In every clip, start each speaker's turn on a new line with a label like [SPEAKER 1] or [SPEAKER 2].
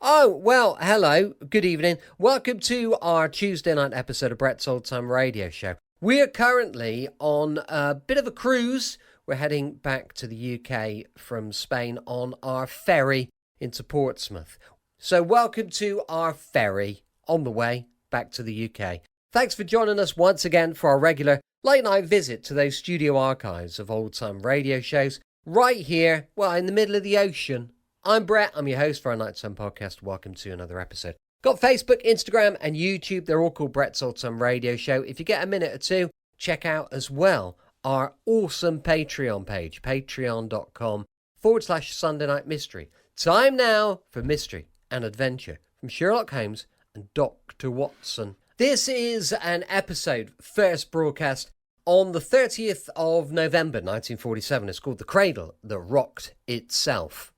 [SPEAKER 1] Oh, well, hello, good evening. Welcome to our Tuesday night episode of Brett's Old Time Radio Show. We're currently on a bit of a cruise. We're heading back to the UK from Spain on our ferry into Portsmouth. So welcome to our ferry on the way back to the UK. Thanks for joining us once again for our regular late night visit to those studio archives of old time radio shows right here, well, in the middle of the ocean. I'm Brett, I'm your host for our Nighttime podcast. Welcome to another episode. Got Facebook, Instagram and YouTube. They're all called Brett's Old Time Radio Show. If you get a minute or two, check out as well our awesome Patreon page, patreon.com/Sunday Night Mystery. Time now for mystery and adventure from Sherlock Holmes and Dr. Watson. This is an episode first broadcast on the 30th of November 1947. It's called The Cradle That Rocked Itself.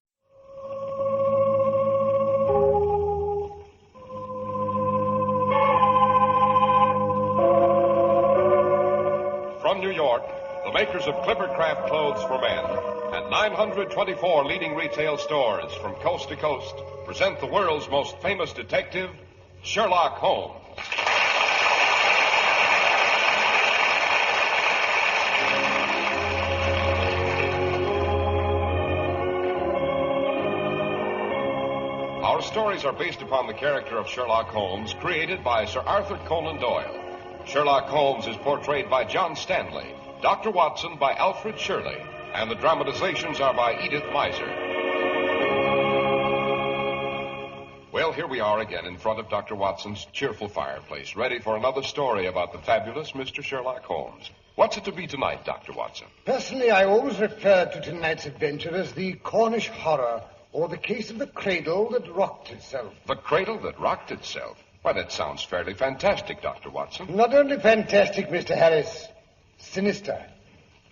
[SPEAKER 2] From New York, the makers of Clippercraft clothes for men and 924 leading retail stores from coast to coast present the world's most famous detective, Sherlock Holmes. Our stories are based upon the character of Sherlock Holmes, created by Sir Arthur Conan Doyle. Sherlock Holmes is portrayed by John Stanley, Dr. Watson by Alfred Shirley, and the dramatizations are by Edith Meiser. Well, here we are again in front of Dr. Watson's cheerful fireplace, ready for another story about the fabulous Mr. Sherlock Holmes. What's it to be tonight, Dr. Watson?
[SPEAKER 3] Personally, I always refer to tonight's adventure as the Cornish Horror, or the case of the cradle that rocked itself.
[SPEAKER 2] The cradle that rocked itself? Why, that sounds fairly fantastic, Dr. Watson.
[SPEAKER 3] Not only fantastic, Mr. Harris, sinister.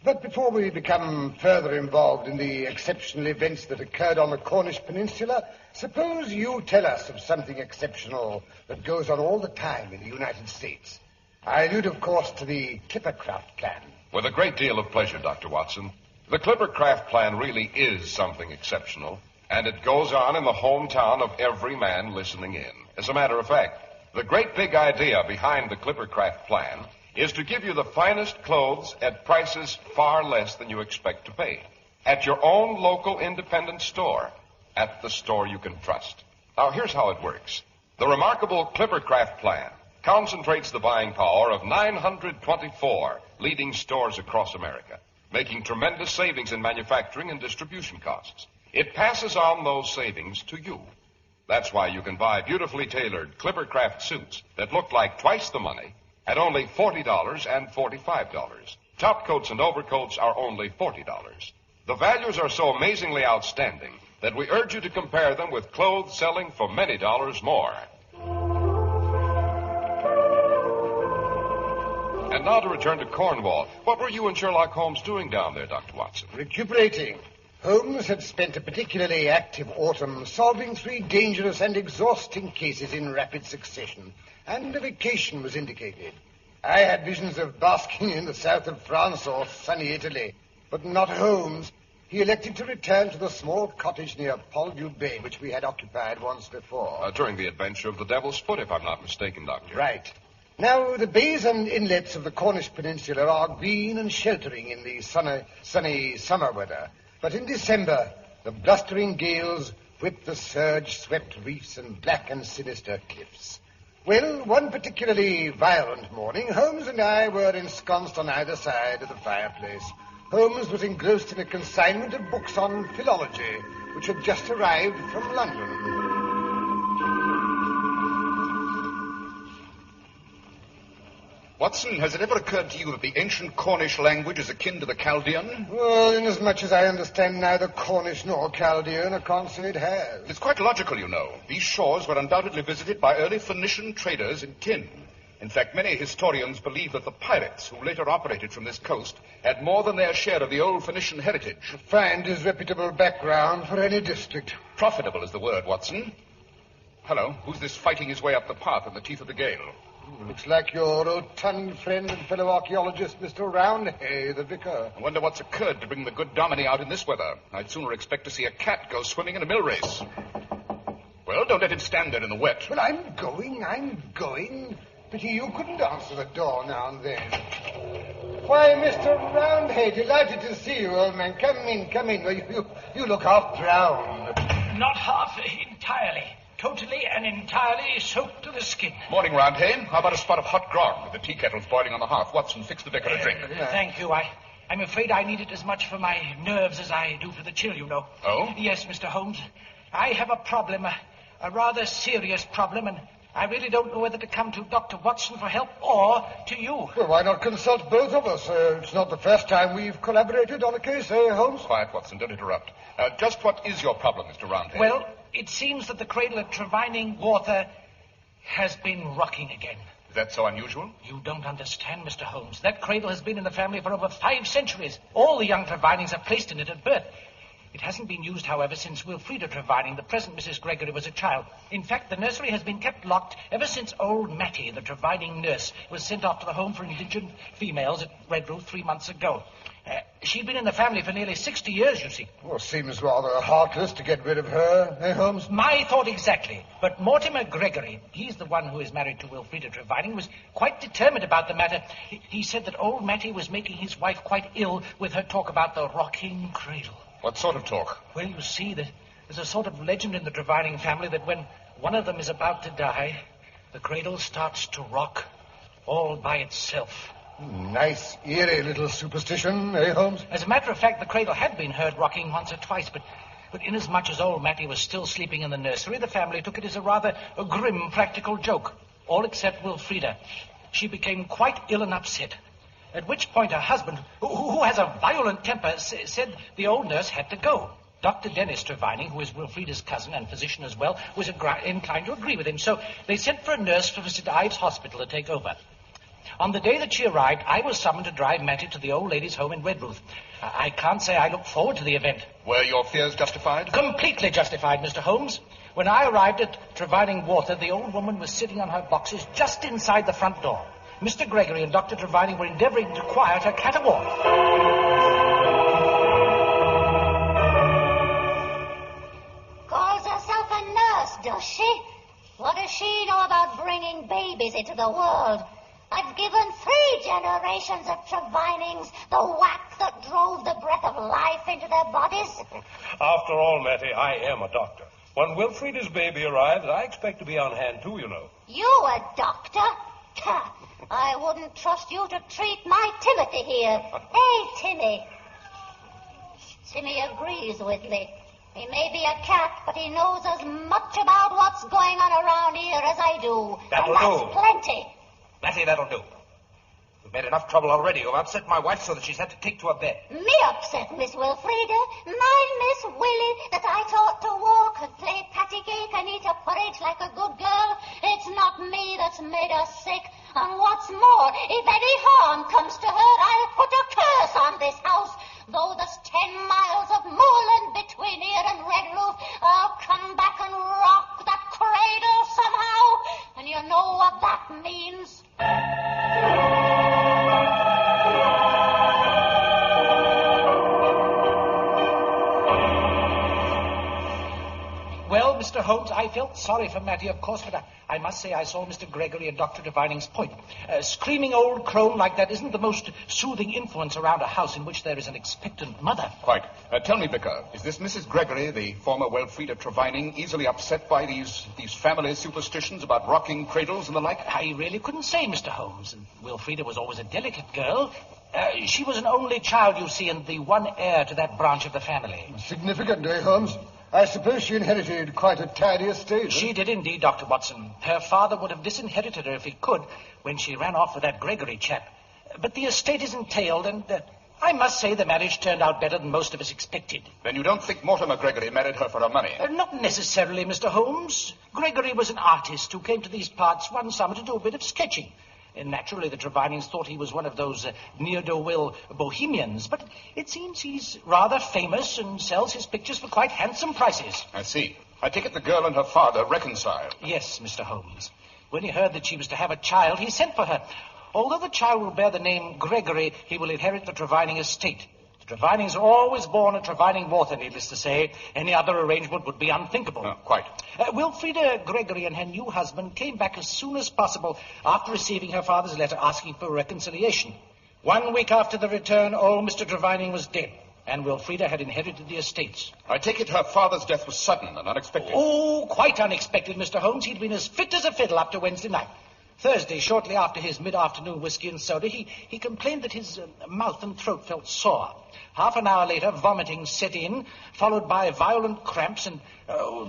[SPEAKER 3] But before we become further involved in the exceptional events that occurred on the Cornish Peninsula, suppose you tell us of something exceptional that goes on all the time in the United States. I allude, of course, to the Clippercraft plan.
[SPEAKER 2] With a great deal of pleasure, Dr. Watson. The Clippercraft plan really is something exceptional, and it goes on in the hometown of every man listening in. As a matter of fact, the great big idea behind the Clippercraft plan is to give you the finest clothes at prices far less than you expect to pay. At your own local independent store, at the store you can trust. Now, here's how it works. The remarkable Clippercraft plan concentrates the buying power of 924 leading stores across America, making tremendous savings in manufacturing and distribution costs. It passes on those savings to you. That's why you can buy beautifully tailored Clippercraft suits that look like twice the money at only $40 and $45. Top coats and overcoats are only $40. The values are so amazingly outstanding that we urge you to compare them with clothes selling for many dollars more. And now to return to Cornwall. What were you and Sherlock Holmes doing down there, Dr. Watson?
[SPEAKER 3] Recuperating. Holmes had spent a particularly active autumn solving 3 dangerous and exhausting cases in rapid succession, and a vacation was indicated. I had visions of basking in the south of France or sunny Italy, but not Holmes. He elected to return to the small cottage near Lyme Bay, which we had occupied once before.
[SPEAKER 2] During the adventure of the Devil's Foot, if I'm not mistaken, Doctor.
[SPEAKER 3] Right. Now, the bays and inlets of the Cornish Peninsula are green and sheltering in the sunny summer weather. But in December, the blustering gales whipped the surge-swept reefs and black and sinister cliffs. Well, one particularly violent morning, Holmes and I were ensconced on either side of the fireplace. Holmes was engrossed in a consignment of books on philology, which had just arrived from London.
[SPEAKER 4] Watson, has it ever occurred to you that the ancient Cornish language is akin to the Chaldean?
[SPEAKER 3] Well, inasmuch as I understand neither Cornish nor Chaldean, I can't say it has.
[SPEAKER 4] It's quite logical, you know. These shores were undoubtedly visited by early Phoenician traders in tin. In fact, many historians believe that the pirates who later operated from this coast had more than their share of the old Phoenician heritage.
[SPEAKER 3] A fine, disreputable background for any district.
[SPEAKER 4] Profitable is the word, Watson. Hello, who's this fighting his way up the path in the teeth of the gale?
[SPEAKER 3] Looks like your rotund friend and fellow archaeologist, Mr. Roundhay, the vicar.
[SPEAKER 4] I wonder what's occurred to bring the good Dominie out in this weather. I'd sooner expect to see a cat go swimming in a mill race. Well, don't let him stand there in the wet.
[SPEAKER 3] Well, I'm going. Pity you couldn't answer the door now and then. Why, Mr. Roundhead, delighted to see you, old man. Come in. Well, you look half drowned.
[SPEAKER 5] Not half, entirely. Totally and entirely soaked to the skin.
[SPEAKER 4] Morning, Roundhead. How about a spot of hot grog? The tea kettle's boiling on the hearth. Watson, fix the vicar a drink.
[SPEAKER 5] Thank you. I'm afraid I need it as much for my nerves as I do for the chill, you know.
[SPEAKER 4] Oh?
[SPEAKER 5] Yes, Mr. Holmes. I have a problem, a rather serious problem, and I really don't know whether to come to Dr. Watson for help or to you.
[SPEAKER 3] Well, why not consult both of us? It's not the first time we've collaborated on a case, Holmes?
[SPEAKER 4] Quiet, Watson. Don't interrupt. Just what is your problem, Mr. Roundhead?
[SPEAKER 5] Well, it seems that the cradle at Trevining Water has been rocking again.
[SPEAKER 4] Is that so unusual?
[SPEAKER 5] You don't understand, Mr. Holmes. That cradle has been in the family for over 5 centuries. All the young Trevinings are placed in it at birth. It hasn't been used, however, since Wilfrida Trevining, the present Mrs. Gregory, was a child. In fact, the nursery has been kept locked ever since old Mattie, the Trevining nurse, was sent off to the home for indigent females at Redruth 3 months ago. She'd been in the family for nearly 60 years, you see.
[SPEAKER 3] Well, seems rather heartless to get rid of her, Holmes?
[SPEAKER 5] My thought exactly. But Mortimer Gregory, he's the one who is married to Wilfrida Trevining, was quite determined about the matter. He said that old Mattie was making his wife quite ill with her talk about the rocking cradle.
[SPEAKER 4] What sort of talk?
[SPEAKER 5] Well, you see, there's a sort of legend in the Trevining family that when one of them is about to die, the cradle starts to rock all by itself.
[SPEAKER 3] Nice, eerie little superstition, Holmes?
[SPEAKER 5] As a matter of fact, the cradle had been heard rocking once or twice, but inasmuch as old Mattie was still sleeping in the nursery, the family took it as a grim practical joke, all except Wilfrida. She became quite ill and upset, at which point her husband, who has a violent temper, said the old nurse had to go. Dr. Dennis Trevining, who is Wilfrida's cousin and physician as well, was inclined to agree with him, so they sent for a nurse from St. Ives Hospital to take over. On the day that she arrived, I was summoned to drive Mattie to the old lady's home in Redruth. I can't say I looked forward to the event.
[SPEAKER 4] Were your fears justified?
[SPEAKER 5] Completely justified, Mr. Holmes. When I arrived at Trevining Water, the old woman was sitting on her boxes just inside the front door. Mr. Gregory and Dr. Trevining were endeavoring to quiet her caterwaul.
[SPEAKER 6] Calls herself a nurse, does she? What does she know about bringing babies into the world? I've given 3 generations of Trevinings the whack that drove the breath of life into their bodies.
[SPEAKER 7] After all, Mattie, I am a doctor. When Wilfrida's baby arrives, I expect to be on hand, too, you know.
[SPEAKER 6] You a doctor? I wouldn't trust you to treat my Timothy here. Hey, Timmy. Timmy agrees with me. He may be a cat, but he knows as much about what's going on around here as I do.
[SPEAKER 7] That'll
[SPEAKER 6] and that's
[SPEAKER 7] do.
[SPEAKER 6] plenty.
[SPEAKER 5] Mattie, that'll do. We've made enough trouble already. You've upset my wife so that she's had to take to her bed.
[SPEAKER 6] Me upset, Miss Wilfrida. My Miss Willie that I taught to walk and play patty cake and eat a porridge like a good girl. It's not me that's made her sick. And what's more, if any harm comes to her, I'll put a curse on this house. Though there's 10 miles of moorland between here and Redruth, I'll come back and rock that cradle somehow. And you know what that means.
[SPEAKER 5] Well, Mr. Holmes, I felt sorry for Mattie, of course, but I must say I saw Mr. Gregory and Dr. Trevining's point. Screaming old crone like that isn't the most soothing influence around a house in which there is an expectant mother.
[SPEAKER 4] Quite. Tell me, Vicar, is this Mrs. Gregory, the former Wilfrida Trevining, easily upset by these family superstitions about rocking cradles and the like?
[SPEAKER 5] I really couldn't say, Mr. Holmes. Wilfrida was always a delicate girl. She was an only child, you see, and the one heir to that branch of the family.
[SPEAKER 3] Significant, Holmes? I suppose she inherited quite a tidy estate.
[SPEAKER 5] She did indeed, Dr. Watson. Her father would have disinherited her if he could when she ran off with that Gregory chap. But the estate is entailed, and I must say the marriage turned out better than most of us expected.
[SPEAKER 4] Then you don't think Mortimer Gregory married her for her money?
[SPEAKER 5] Not necessarily, Mr. Holmes. Gregory was an artist who came to these parts one summer to do a bit of sketching. And naturally, the Trevinings thought he was one of those ne'er-do-well bohemians. But it seems he's rather famous and sells his pictures for quite handsome prices.
[SPEAKER 4] I see. I take it the girl and her father reconciled.
[SPEAKER 5] Yes, Mr. Holmes. When he heard that she was to have a child, he sent for her. Although the child will bear the name Gregory, he will inherit the Trevining estate. The The Trevinings are always born at Trevining Water, needless to say. Any other arrangement would be unthinkable.
[SPEAKER 4] Quite.
[SPEAKER 5] Wilfrida Gregory and her new husband came back as soon as possible after receiving her father's letter asking for reconciliation. 1 week after the return, old Mr. Trevining was dead, and Wilfrida had inherited the estates.
[SPEAKER 4] I take it her father's death was sudden and unexpected.
[SPEAKER 5] Oh, quite unexpected, Mr. Holmes. He'd been as fit as a fiddle up to Wednesday night. Thursday, shortly after his mid-afternoon whiskey and soda, he complained that his mouth and throat felt sore. Half an hour later, vomiting set in, followed by violent cramps and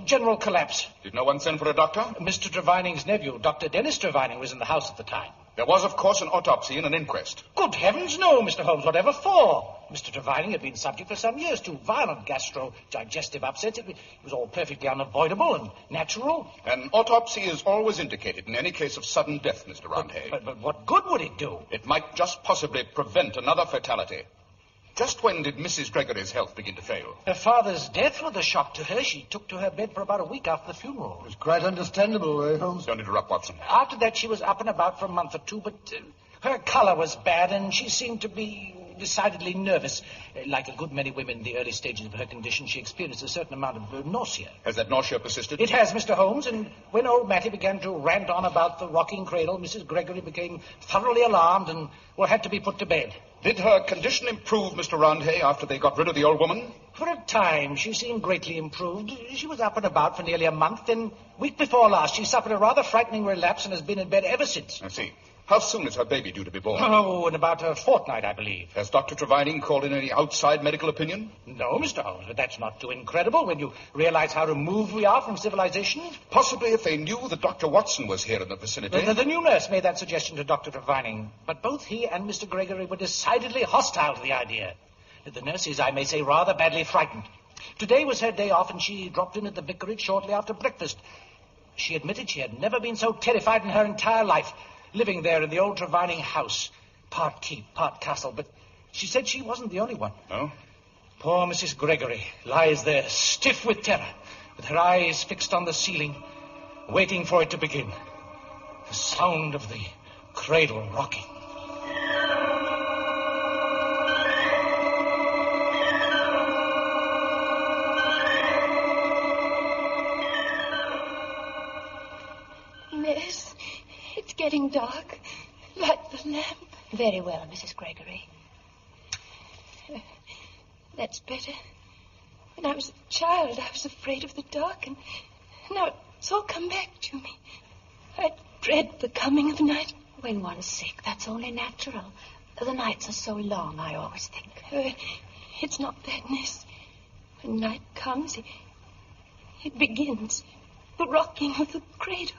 [SPEAKER 5] general collapse.
[SPEAKER 4] Did no one send for a doctor?
[SPEAKER 5] Mr. Trevining's nephew, Dr. Dennis Trevining, was in the house at the time.
[SPEAKER 4] There was, of course, an autopsy and an inquest.
[SPEAKER 5] Good heavens, no, Mr. Holmes. Whatever for? Mr. Trevining had been subject for some years to violent gastro-digestive upsets. It was all perfectly unavoidable and natural.
[SPEAKER 4] An autopsy is always indicated in any case of sudden death, Mr. Roundhay.
[SPEAKER 5] But what good would it do?
[SPEAKER 4] It might just possibly prevent another fatality. Just when did Mrs. Gregory's health begin to fail?
[SPEAKER 5] Her father's death was a shock to her. She took to her bed for about a week after the funeral.
[SPEAKER 3] It was quite understandable, Holmes?
[SPEAKER 4] Don't interrupt, Watson.
[SPEAKER 5] After that, she was up and about for a month or two, but her color was bad, and she seemed to be decidedly nervous. Like a good many women in the early stages of her condition, she experienced a certain amount of nausea.
[SPEAKER 4] Has that nausea persisted?
[SPEAKER 5] It has, Mr. Holmes, and when old Mattie began to rant on about the rocking cradle, Mrs. Gregory became thoroughly alarmed and had to be put to bed.
[SPEAKER 4] Did her condition improve, Mr. Roundhay, after they got rid of the old woman?
[SPEAKER 5] For a time, she seemed greatly improved. She was up and about for nearly a month, then week before last, she suffered a rather frightening relapse and has been in bed ever since.
[SPEAKER 4] I see. How soon is her baby due to be born?
[SPEAKER 5] Oh, in about a fortnight, I believe.
[SPEAKER 4] Has Dr. Trevining called in any outside medical opinion?
[SPEAKER 5] No, Mr. Holmes, but that's not too incredible when you realize how removed we are from civilization.
[SPEAKER 4] Possibly if they knew that Dr. Watson was here in the vicinity.
[SPEAKER 5] The new nurse made that suggestion to Dr. Trevining, but both he and Mr. Gregory were decidedly hostile to the idea. The nurse is, I may say, rather badly frightened. Today was her day off, and she dropped in at the vicarage shortly after breakfast. She admitted she had never been so terrified in her entire life, living there in the old Trevining house, part keep, part castle, but she said she wasn't the only one.
[SPEAKER 4] Oh?
[SPEAKER 5] Poor Mrs. Gregory lies there, stiff with terror, with her eyes fixed on the ceiling, waiting for it to begin. The sound of the cradle rocking.
[SPEAKER 8] Miss, it's getting dark. Light the lamp.
[SPEAKER 6] Very well, Mrs. Gregory.
[SPEAKER 8] That's better. When I was a child, I was afraid of the dark, and now it's all come back to me. I dread the coming of night.
[SPEAKER 6] When one's sick, that's only natural. The nights are so long, I always think.
[SPEAKER 8] It's not that, Miss. When night comes, it begins. The rocking of the cradle.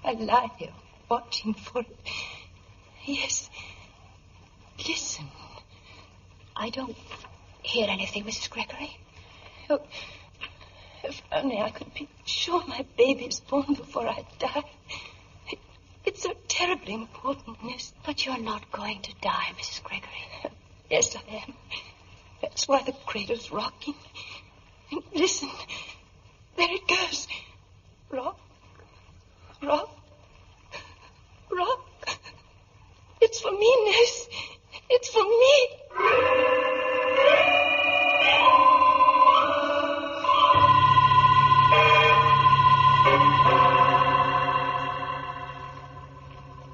[SPEAKER 8] I lie here, watching for it. Yes. Listen.
[SPEAKER 6] I don't hear anything, Mrs. Gregory.
[SPEAKER 8] Oh, if only I could be sure my baby's born before I die. It's so terribly important, Miss.
[SPEAKER 6] But you're not going to die, Mrs. Gregory.
[SPEAKER 8] Yes, I am. That's why the cradle's rocking. And listen. There it goes. Rock. Rock. Rock. It's for me, Miss. It's for me.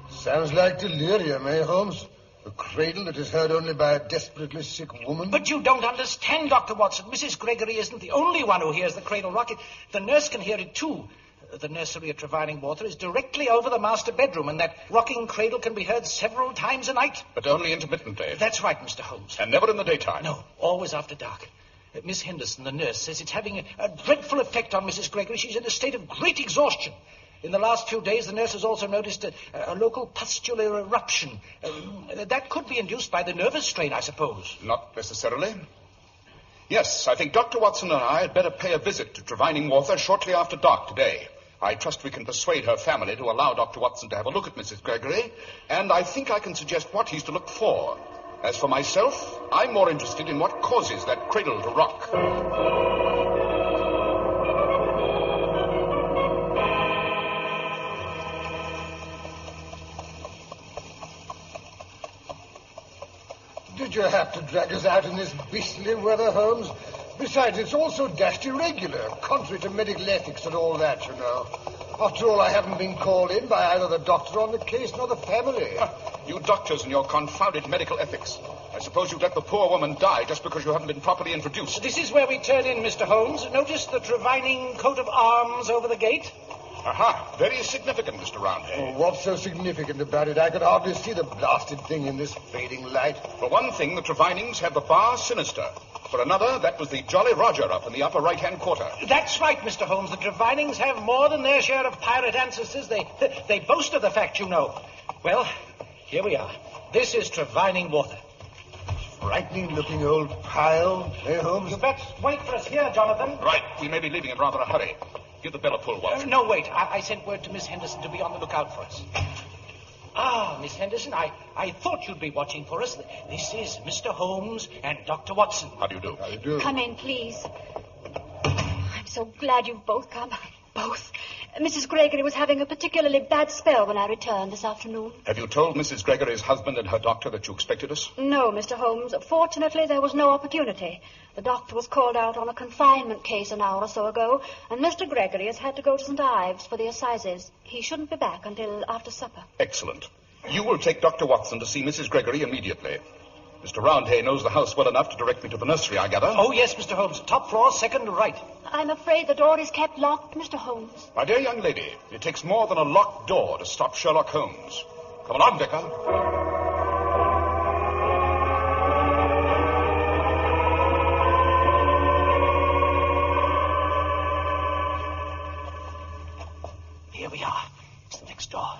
[SPEAKER 3] Sounds like delirium, Holmes? A cradle that is heard only by a desperately sick woman?
[SPEAKER 5] But you don't understand, Dr. Watson. Mrs. Gregory isn't the only one who hears the cradle rocking. The nurse can hear it, too. The nursery at Trevining Water is directly over the master bedroom, and that rocking cradle can be heard several times a night.
[SPEAKER 4] But only intermittently.
[SPEAKER 5] That's right, Mr. Holmes.
[SPEAKER 4] And never in the daytime.
[SPEAKER 5] No, always after dark. Miss Henderson, the nurse, says it's having a dreadful effect on Mrs. Gregory. She's in a state of great exhaustion. In the last few days, the nurse has also noticed a local pustular eruption. That could be induced by the nervous strain, I suppose.
[SPEAKER 4] Not necessarily. Yes, I think Dr. Watson and I had better pay a visit to Trevining Water shortly after dark today. I trust we can persuade her family to allow Dr. Watson to have a look at Mrs. Gregory, and I think I can suggest what he's to look for. As for myself, I'm more interested in what causes that cradle to rock.
[SPEAKER 3] you have to drag us out in this beastly weather, Holmes? Besides, it's all so dashed irregular, contrary to medical ethics and all that, you know. After all, I haven't been called in by either the doctor on the case nor the family.
[SPEAKER 4] You doctors and your confounded medical ethics. I suppose you'd let the poor woman die just because you haven't been properly introduced.
[SPEAKER 5] This is where we turn in, Mr. Holmes. Notice the Trevining coat of arms over the gate?
[SPEAKER 4] Aha, very significant, Mr. Roundhay.
[SPEAKER 3] Oh, what's so significant about it? I could hardly see the blasted thing in this fading light.
[SPEAKER 4] For one thing, the Trevinings had the bar sinister. For another, that was the Jolly Roger up in the upper right-hand quarter.
[SPEAKER 5] That's right, Mr. Holmes. The Trevinings have more than their share of pirate ancestors. They boast of the fact, you know. Well, here we are. This is Trevining water.
[SPEAKER 3] Frightening-looking old pile, eh, Holmes?
[SPEAKER 5] You bet. Wait for us here, Jonathan.
[SPEAKER 4] Right, we may be leaving in rather a hurry. Give the bell a pull, Watson.
[SPEAKER 5] No, wait. I sent word to Miss Henderson to be on the lookout for us. Ah, Miss Henderson, I thought you'd be watching for us. This is Mr. Holmes and Dr. Watson.
[SPEAKER 4] How do you do?
[SPEAKER 3] How do you do?
[SPEAKER 8] Come in, please. I'm so glad you've both come. Both. Mrs. Gregory was having a particularly bad spell when I returned this afternoon.
[SPEAKER 4] Have you told Mrs. Gregory's husband and her doctor that you expected us?
[SPEAKER 8] No, Mr. Holmes. Fortunately, there was no opportunity. The doctor was called out on a confinement case an hour or so ago, and Mr. Gregory has had to go to St. Ives for the assizes. He shouldn't be back until after supper.
[SPEAKER 4] Excellent. You will take Dr. Watson to see Mrs. Gregory immediately. Mr. Roundhay knows the house well enough to direct me to the nursery, I gather.
[SPEAKER 5] Oh, yes, Mr. Holmes. Top floor, second right.
[SPEAKER 8] I'm afraid the door is kept locked, Mr. Holmes.
[SPEAKER 4] My dear young lady, it takes more than a locked door to stop Sherlock Holmes. Come along, Vicar.
[SPEAKER 5] Here we are. It's the next door.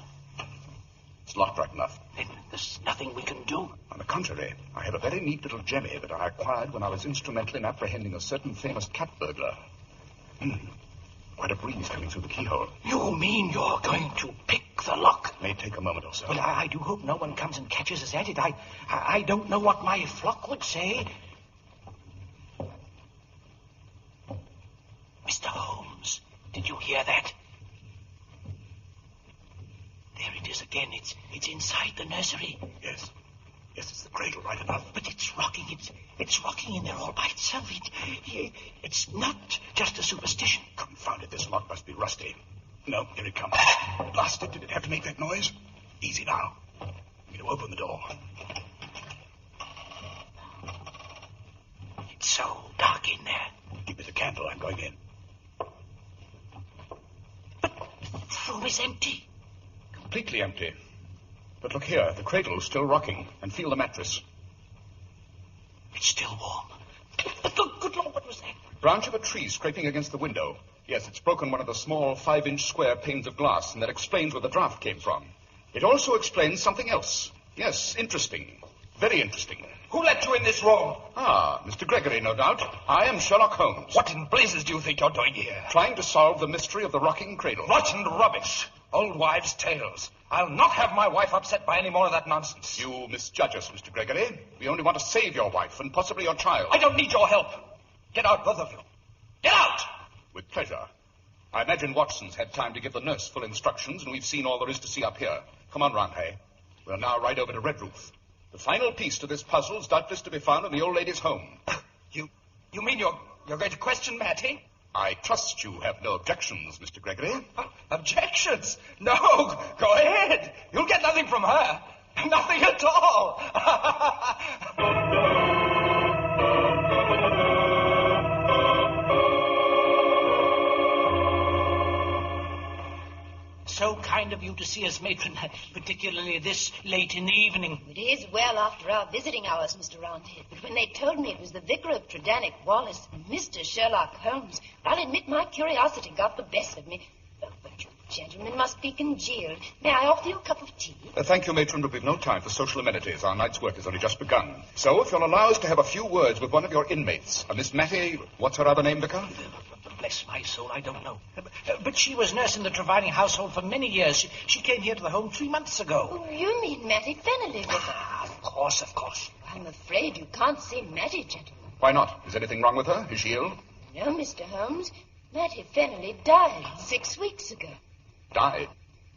[SPEAKER 4] It's locked right enough.
[SPEAKER 5] Then there's nothing we can do.
[SPEAKER 4] On the contrary, I have a very neat little jemmy that I acquired when I was instrumental in apprehending a certain famous cat burglar. Quite a breeze coming through the keyhole.
[SPEAKER 5] You mean you're going to pick the lock?
[SPEAKER 4] May take a moment or so.
[SPEAKER 5] Well, I do hope no one comes and catches us at it. I don't know what my flock would say. Mr. Holmes, did you hear that? There it is again. It's inside the nursery.
[SPEAKER 4] Yes, it's the cradle right enough.
[SPEAKER 5] But it's rocking. It's rocking in there all by itself. It's not just a superstition.
[SPEAKER 4] Confound it, this lock must be rusty. No, here it comes. Blast it, did it have to make that noise? Easy now. I'm going to open the door.
[SPEAKER 5] It's so dark in there.
[SPEAKER 4] Give me the candle, I'm going in.
[SPEAKER 5] But the room is empty.
[SPEAKER 4] Completely empty. But look here, the cradle's still rocking, and feel the mattress.
[SPEAKER 5] It's still warm. But good Lord, what was that?
[SPEAKER 4] Branch of a tree scraping against the window. Yes, it's broken one of the small 5-inch square panes of glass, and that explains where the draft came from. It also explains something else. Yes, interesting. Very interesting.
[SPEAKER 5] Who let you in this room?
[SPEAKER 4] Ah, Mr. Gregory, no doubt. I am Sherlock Holmes.
[SPEAKER 5] What in blazes do you think you're doing here?
[SPEAKER 4] Trying to solve the mystery of the rocking cradle.
[SPEAKER 5] Rotten rubbish. Old wives' tales. I'll not have my wife upset by any more of that nonsense.
[SPEAKER 4] You misjudge us, Mr. Gregory. We only want to save your wife and possibly your child.
[SPEAKER 5] I don't need your help. Get out, both of you. Get out!
[SPEAKER 4] With pleasure. I imagine Watson's had time to give the nurse full instructions, and we've seen all there is to see up here. Come on, Roundhay. We'll now ride over to Red Roof. The final piece to this puzzle is doubtless to be found in the old lady's home.
[SPEAKER 5] You mean you're going to question Mattie?
[SPEAKER 4] I trust you have no objections, Mr. Gregory.
[SPEAKER 5] Objections? No, go ahead. You'll get nothing from her. Nothing at all. So kind of you to see us, matron, particularly this late in the evening.
[SPEAKER 9] It is well after our visiting hours, Mr. Roundhead. But when they told me it was the vicar of Tredanick Wallace, Mr. Sherlock Holmes, I'll admit my curiosity got the best of me. Oh, but you gentlemen must be congealed. May I offer you a cup of tea?
[SPEAKER 4] Thank you, matron, but we've no time for social amenities. Our night's work has only just begun. So, if you'll allow us to have a few words with one of your inmates, Miss Mattie, what's her other name, Vicar?
[SPEAKER 5] Bless my soul, I don't know. But she was nurse in the Trevining household for many years. She came here to the home 3 months ago.
[SPEAKER 9] Oh, you mean Mattie Fennelly, Vicar?
[SPEAKER 5] Of course.
[SPEAKER 9] I'm afraid you can't see Mattie, gentlemen.
[SPEAKER 4] Why not? Is anything wrong with her? Is she ill?
[SPEAKER 9] No, Mr. Holmes. Mattie Fennelly died 6 weeks ago.
[SPEAKER 4] Died?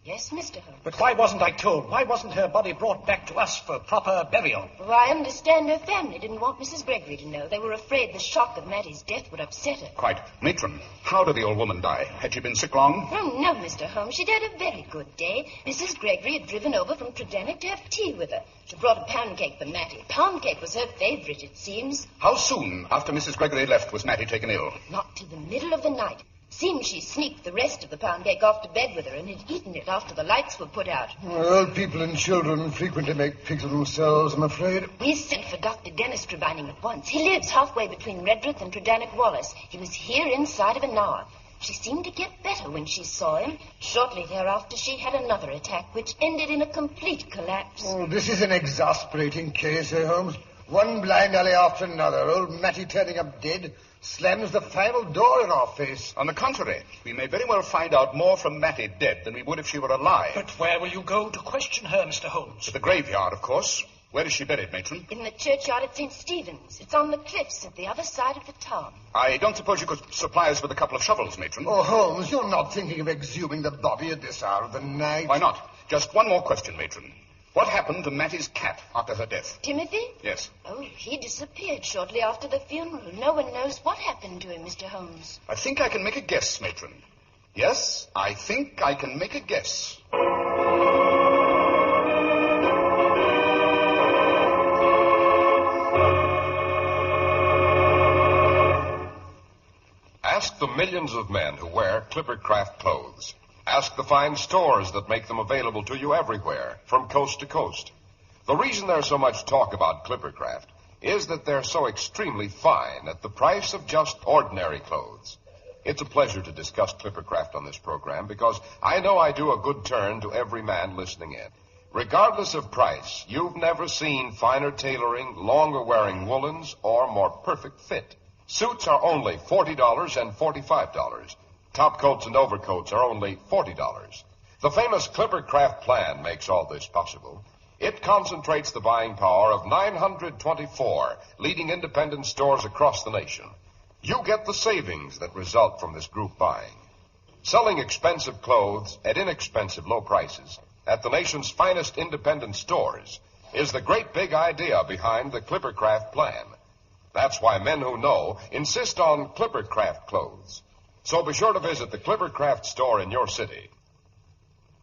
[SPEAKER 9] Yes, Mr. Holmes.
[SPEAKER 5] But why wasn't I told? Why wasn't her body brought back to us for proper burial?
[SPEAKER 9] Well, I understand her family didn't want Mrs. Gregory to know. They were afraid the shock of Mattie's death would upset her.
[SPEAKER 4] Quite. Matron, how did the old woman die? Had she been sick long?
[SPEAKER 9] Oh, no, Mr. Holmes. She'd had a very good day. Mrs. Gregory had driven over from Tredanick to have tea with her. She brought a pound cake for Mattie. Pound cake was her favorite, it seems.
[SPEAKER 4] How soon after Mrs. Gregory left was Mattie taken ill?
[SPEAKER 9] Not till the middle of the night. Seems she sneaked the rest of the pound cake off to bed with her and had eaten it after the lights were put out.
[SPEAKER 3] Old people and children frequently make pigs of themselves, I'm afraid.
[SPEAKER 9] We sent for Dr. Dennis Trevining at once. He lives halfway between Redruth and Tredanick Wallace. He was here inside of an hour. She seemed to get better when she saw him. Shortly thereafter, she had another attack, which ended in a complete collapse.
[SPEAKER 3] Oh, this is an exasperating case, Holmes. One blind alley after another. Old Mattie turning up dead slams the final door in our face.
[SPEAKER 4] On the contrary, we may very well find out more from Mattie dead than we would if she were alive.
[SPEAKER 5] But where will you go to question her, Mr. Holmes?
[SPEAKER 4] To the graveyard, of course. Where is she buried, Matron?
[SPEAKER 9] In the churchyard at St. Stephen's. It's on the cliffs at the other side of the town.
[SPEAKER 4] I don't suppose you could supply us with a couple of shovels, Matron?
[SPEAKER 3] Oh, Holmes, you're not thinking of exhuming the body at this hour of the night?
[SPEAKER 4] Why not? Just one more question, Matron. What happened to Mattie's cat after her death?
[SPEAKER 9] Timothy?
[SPEAKER 4] Yes.
[SPEAKER 9] Oh, he disappeared shortly after the funeral. No one knows what happened to him, Mr. Holmes.
[SPEAKER 4] I think I can make a guess, Matron. Yes, I think I can make a guess.
[SPEAKER 2] Ask the millions of men who wear Clippercraft clothes. Ask the fine stores that make them available to you everywhere, from coast to coast. The reason there's so much talk about Clippercraft is that they're so extremely fine at the price of just ordinary clothes. It's a pleasure to discuss Clippercraft on this program because I know I do a good turn to every man listening in. Regardless of price, you've never seen finer tailoring, longer-wearing woolens, or more perfect fit. Suits are only $40 and $45. Top coats and overcoats are only $40. The famous Clippercraft plan makes all this possible. It concentrates the buying power of 924 leading independent stores across the nation. You get the savings that result from this group buying. Selling expensive clothes at inexpensive low prices at the nation's finest independent stores is the great big idea behind the Clippercraft plan. That's why men who know insist on Clippercraft clothes. So be sure to visit the Clippercraft store in your city.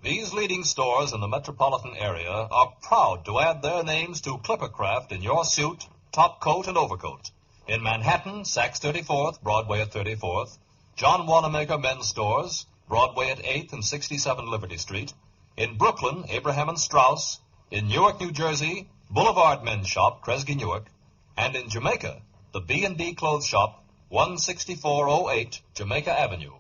[SPEAKER 10] These leading stores in the metropolitan area are proud to add their names to Clippercraft in your suit, top coat, and overcoat. In Manhattan, Saks 34th, Broadway at 34th. John Wanamaker Men's Stores, Broadway at 8th and 67 Liberty Street. In Brooklyn, Abraham and Strauss. In Newark, New Jersey, Boulevard Men's Shop, Kresge Newark. And in Jamaica, the B&B Clothes Shop, 16408 Jamaica Avenue.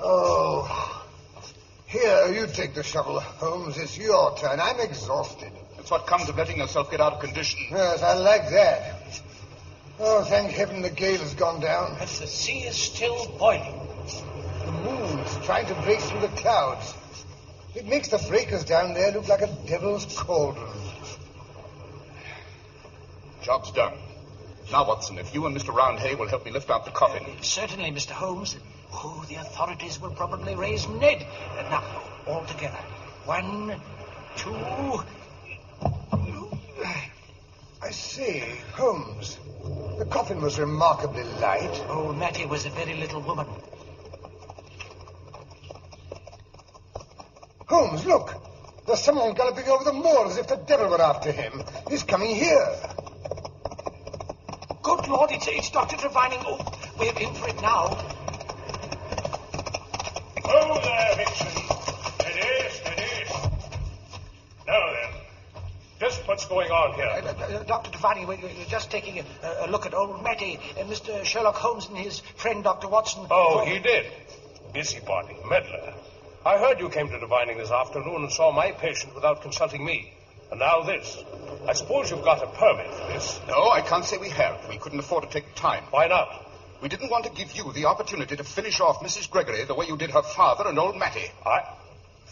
[SPEAKER 3] Oh, here, you take the shovel, Holmes. It's your turn. I'm exhausted.
[SPEAKER 4] That's what comes of letting yourself get out of condition.
[SPEAKER 3] Yes, I like that. Oh, thank heaven the gale has gone down.
[SPEAKER 5] But the sea is still boiling.
[SPEAKER 3] The moon's trying to break through the clouds. It makes the breakers down there look like a devil's cauldron.
[SPEAKER 4] Job's done. Now, Watson, if you and Mr. Roundhay will help me lift out the coffin.
[SPEAKER 5] Certainly, Mr. Holmes. Oh, the authorities will probably raise Ned. Now, all together. 1, 2...
[SPEAKER 3] I say, Holmes, the coffin was remarkably light.
[SPEAKER 5] Oh, Mattie was a very little woman.
[SPEAKER 3] Holmes, look. There's someone galloping over the moor as if the devil were after him. He's coming here.
[SPEAKER 5] Good Lord, it's Dr. Trevining. Oh, we're in for it now.
[SPEAKER 7] Oh, there, Vixen. Steady. Now then, just what's going on here?
[SPEAKER 5] Dr. Trevining, we're just taking a look at old Mattie, Mr. Sherlock Holmes and his friend, Dr. Watson.
[SPEAKER 7] Oh, he did. Busybody, meddler. I heard you came to Divining this afternoon and saw my patient without consulting me. And now this. I suppose you've got a permit for this.
[SPEAKER 4] No, I can't say we have. We couldn't afford to take time.
[SPEAKER 7] Why not?
[SPEAKER 4] We didn't want to give you the opportunity to finish off Mrs. Gregory the way you did her father and old Mattie.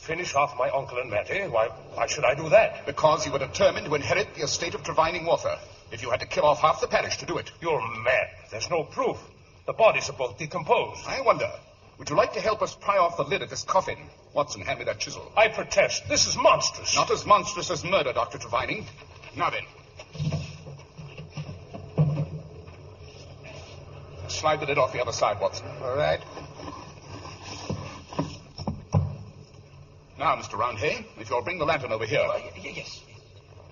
[SPEAKER 7] Finish off my uncle and Mattie? Why should I do that?
[SPEAKER 4] Because you were determined to inherit the estate of Trevining Walther. If you had to kill off half the parish to do it.
[SPEAKER 7] You're mad. There's no proof. The bodies are both decomposed.
[SPEAKER 4] I wonder, would you like to help us pry off the lid of this coffin? Watson, hand me that chisel.
[SPEAKER 7] I protest. This is monstrous.
[SPEAKER 4] Not as monstrous as murder, Dr. Trevining. Now then. Slide the lid off the other side, Watson.
[SPEAKER 3] All right.
[SPEAKER 4] Now, Mr. Roundhay, if you'll bring the lantern over here.
[SPEAKER 5] Yes.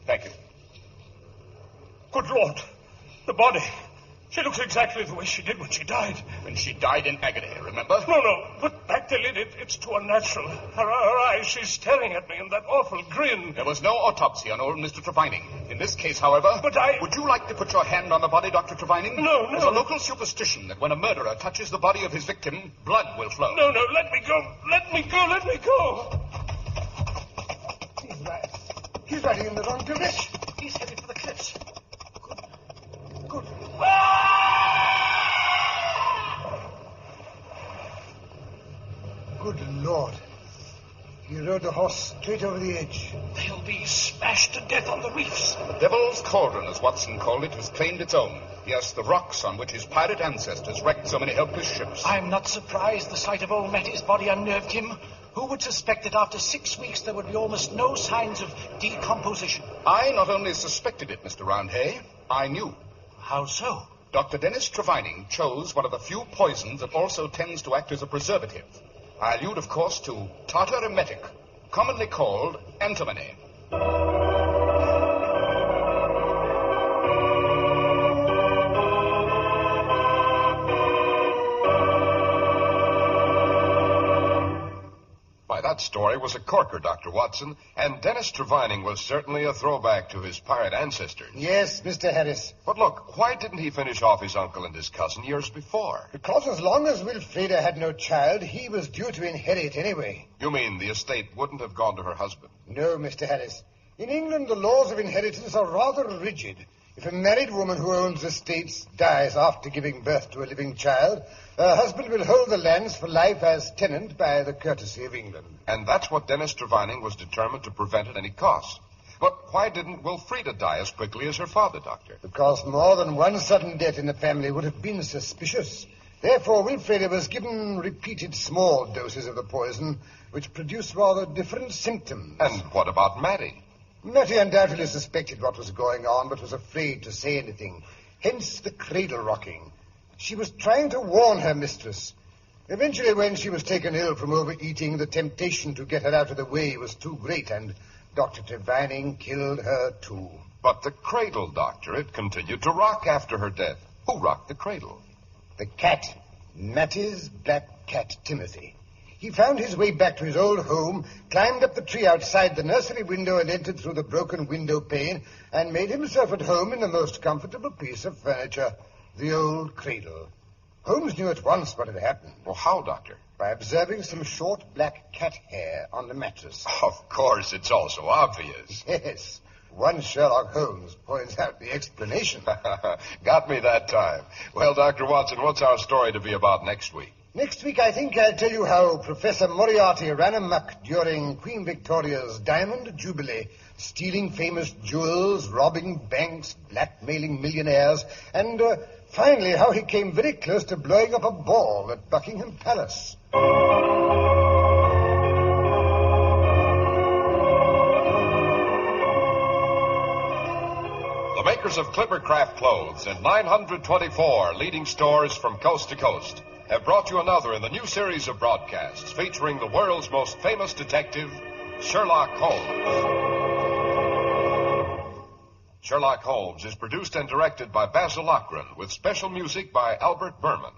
[SPEAKER 4] Thank you.
[SPEAKER 7] Good Lord. The body. She looks exactly the way she did when she died.
[SPEAKER 4] When she died in agony, remember?
[SPEAKER 7] No. Put back the lid. It's too unnatural. Her eyes, she's staring at me in that awful grin.
[SPEAKER 4] There was no autopsy on old Mr. Trevining. In this case, however...
[SPEAKER 7] But
[SPEAKER 4] Would you like to put your hand on the body, Dr. Trevining?
[SPEAKER 7] No.
[SPEAKER 4] There's a local superstition that when a murderer touches the body of his victim, blood will flow.
[SPEAKER 7] No, let me go. Let me go.
[SPEAKER 3] He's riding in the wrong direction.
[SPEAKER 5] He's headed for the cliffs. Good.
[SPEAKER 3] Good Lord. He rode the horse straight over the edge.
[SPEAKER 5] They'll be smashed to death on the reefs.
[SPEAKER 4] The Devil's Cauldron, as Watson called it, has claimed its own. Yes, the rocks on which his pirate ancestors wrecked so many helpless ships.
[SPEAKER 5] I'm not surprised the sight of old Mattie's body unnerved him. Who would suspect that after 6 weeks there would be almost no signs of decomposition?
[SPEAKER 4] I not only suspected it, Mr. Roundhay, I knew.
[SPEAKER 5] How so?
[SPEAKER 4] Dr. Dennis Trevining chose one of the few poisons that also tends to act as a preservative. I allude, of course, to tartar emetic, commonly called antimony. Why, that story was a corker, Dr. Watson, and Dennis Trevining was certainly a throwback to his pirate ancestors.
[SPEAKER 3] Yes, Mr. Harris.
[SPEAKER 2] But look, why didn't he finish off his uncle and his cousin years before?
[SPEAKER 3] Because as long as Wilfreda had no child, he was due to inherit anyway.
[SPEAKER 2] You mean the estate wouldn't have gone to her husband?
[SPEAKER 3] No, Mr. Harris. In England, the laws of inheritance are rather rigid. If a married woman who owns estates dies after giving birth to a living child, her husband will hold the lands for life as tenant by the courtesy of England.
[SPEAKER 2] And that's what Dennis Trevining was determined to prevent at any cost. But why didn't Wilfreda die as quickly as her father, Doctor?
[SPEAKER 3] Because more than one sudden death in the family would have been suspicious. Therefore, Wilfreda was given repeated small doses of the poison, which produced rather different symptoms.
[SPEAKER 2] And what about Mattie?
[SPEAKER 3] Mattie undoubtedly suspected what was going on, but was afraid to say anything. Hence the cradle rocking. She was trying to warn her mistress. Eventually, when she was taken ill from overeating, the temptation to get her out of the way was too great, and Dr. Trevining killed her too.
[SPEAKER 2] But the cradle, Doctor, it continued to rock after her death. Who rocked the cradle?
[SPEAKER 3] The cat, Mattie's black cat, Timothy. He found his way back to his old home, climbed up the tree outside the nursery window and entered through the broken window pane, and made himself at home in the most comfortable piece of furniture, the old cradle. Holmes knew at once what had happened.
[SPEAKER 2] Well, how, Doctor?
[SPEAKER 3] By observing some short black cat hair on the mattress.
[SPEAKER 2] Of course, it's also obvious.
[SPEAKER 3] Yes. One Sherlock Holmes points out the explanation.
[SPEAKER 2] Got me that time. Well, Dr. Watson, what's our story to be about next week?
[SPEAKER 3] Next week, I think I'll tell you how Professor Moriarty ran amok during Queen Victoria's Diamond Jubilee, stealing famous jewels, robbing banks, blackmailing millionaires, and finally how he came very close to blowing up a ball at Buckingham Palace.
[SPEAKER 2] The makers of Clippercraft Clothes and 924 leading stores from coast to coast have brought you another in the new series of broadcasts featuring the world's most famous detective, Sherlock Holmes. Sherlock Holmes is produced and directed by Basil Lochran with special music by Albert Berman.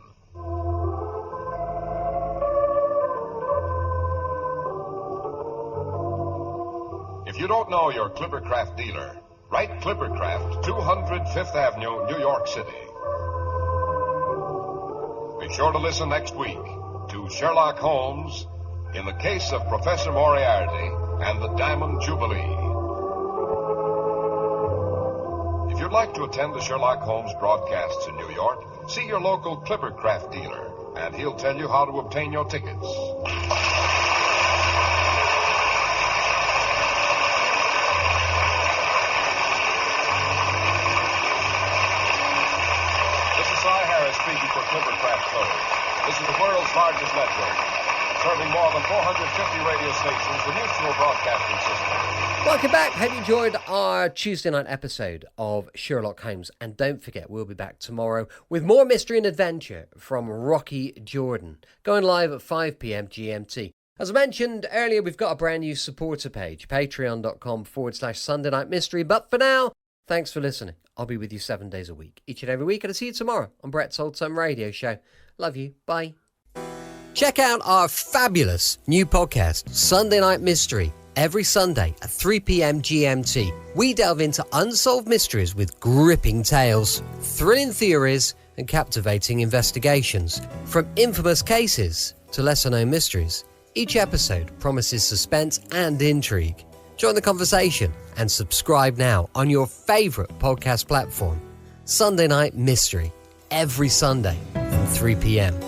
[SPEAKER 2] If you don't know your Clippercraft dealer, write Clippercraft, 200 Fifth Avenue, New York City. Be sure to listen next week to Sherlock Holmes in the case of Professor Moriarty and the Diamond Jubilee. If you'd like to attend the Sherlock Holmes broadcasts in New York, see your local Clippercraft dealer, and he'll tell you how to obtain your tickets. Clippercraft code. This is the world's largest network, serving more than 450 radio stations, the Mutual Broadcasting System.
[SPEAKER 1] Welcome back. Hope you enjoyed our Tuesday night episode of Sherlock Holmes. And don't forget, we'll be back tomorrow with more mystery and adventure from Rocky Jordan, going live at 5 p.m. GMT. As I mentioned earlier, we've got a brand new supporter page, patreon.com/Sunday Night Mystery. But for now, thanks for listening. I'll be with you 7 days a week, each and every week. And I'll see you tomorrow on Brett's Old Time Radio Show. Love you. Bye. Check out our fabulous new podcast, Sunday Night Mystery, every Sunday at 3 p.m. GMT. We delve into unsolved mysteries with gripping tales, thrilling theories, and captivating investigations. From infamous cases to lesser-known mysteries, each episode promises suspense and intrigue. Join the conversation and subscribe now on your favourite podcast platform. Sunday Night Mystery, every Sunday from 3 p.m.